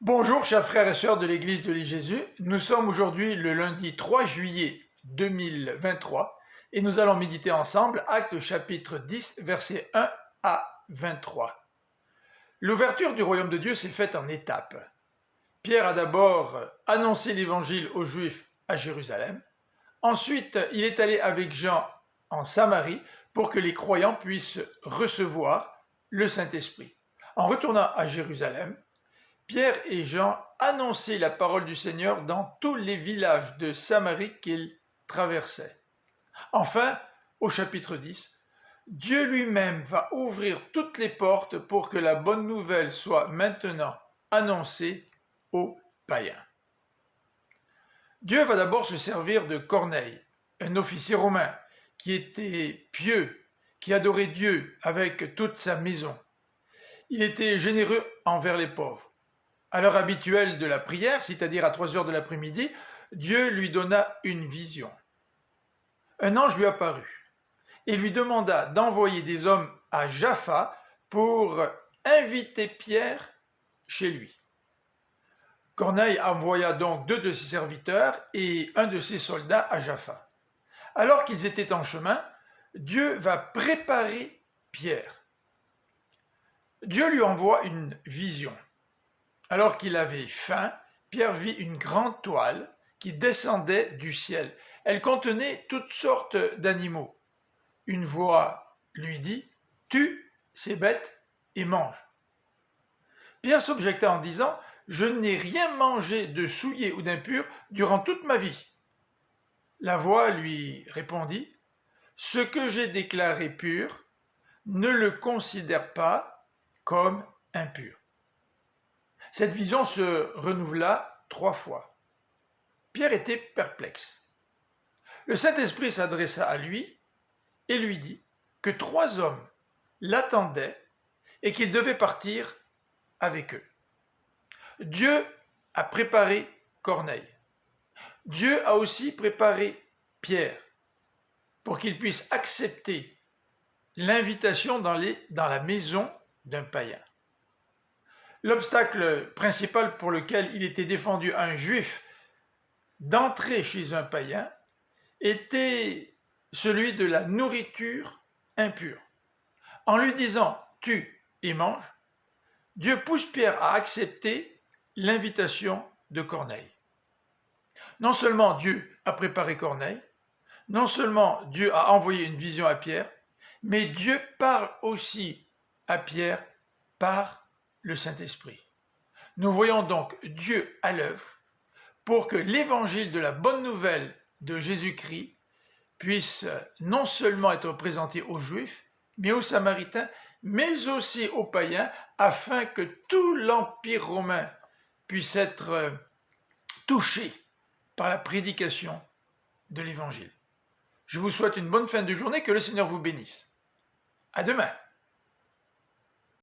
Bonjour chers frères et sœurs de l'Église de l'Île-Jésus, nous sommes aujourd'hui le lundi 3 juillet 2023 et nous allons méditer ensemble Actes chapitre 10 versets 1 à 23. L'ouverture du royaume de Dieu s'est faite en étapes. Pierre a d'abord annoncé l'évangile aux Juifs à Jérusalem, ensuite il est allé avec Jean en Samarie pour que les croyants puissent recevoir le Saint-Esprit. En retournant à Jérusalem, Pierre et Jean annonçaient la parole du Seigneur dans tous les villages de Samarie qu'ils traversaient. Enfin, au chapitre 10, Dieu lui-même va ouvrir toutes les portes pour que la bonne nouvelle soit maintenant annoncée aux païens. Dieu va d'abord se servir de Corneille, un officier romain qui était pieux, qui adorait Dieu avec toute sa maison. Il était généreux envers les pauvres. À l'heure habituelle de la prière, c'est-à-dire à 3 heures de l'après-midi, Dieu lui donna une vision. Un ange lui apparut et lui demanda d'envoyer des hommes à Jaffa pour inviter Pierre chez lui. Corneille envoya donc 2 de ses serviteurs et un de ses soldats à Jaffa. Alors qu'ils étaient en chemin, Dieu va préparer Pierre. Dieu lui envoie une vision. Alors qu'il avait faim, Pierre vit une grande toile qui descendait du ciel. Elle contenait toutes sortes d'animaux. Une voix lui dit « Tue ces bêtes et mange ». Pierre s'objecta en disant « Je n'ai rien mangé de souillé ou d'impur durant toute ma vie ». La voix lui répondit « Ce que j'ai déclaré pur, ne le considère pas comme impur ». Cette vision se renouvela 3 fois. Pierre était perplexe. Le Saint-Esprit s'adressa à lui et lui dit que 3 hommes l'attendaient et qu'il devait partir avec eux. Dieu a préparé Corneille. Dieu a aussi préparé Pierre pour qu'il puisse accepter l'invitation dans la maison d'un païen. L'obstacle principal pour lequel il était défendu à un juif d'entrer chez un païen était celui de la nourriture impure. En lui disant « tue et mange », Dieu pousse Pierre à accepter l'invitation de Corneille. Non seulement Dieu a préparé Corneille, non seulement Dieu a envoyé une vision à Pierre, mais Dieu parle aussi à Pierre par le Saint-Esprit. Nous voyons donc Dieu à l'œuvre pour que l'évangile de la bonne nouvelle de Jésus-Christ puisse non seulement être présenté aux Juifs, mais aux Samaritains, mais aussi aux païens, afin que tout l'Empire romain puisse être touché par la prédication de l'évangile. Je vous souhaite une bonne fin de journée, que le Seigneur vous bénisse. À demain.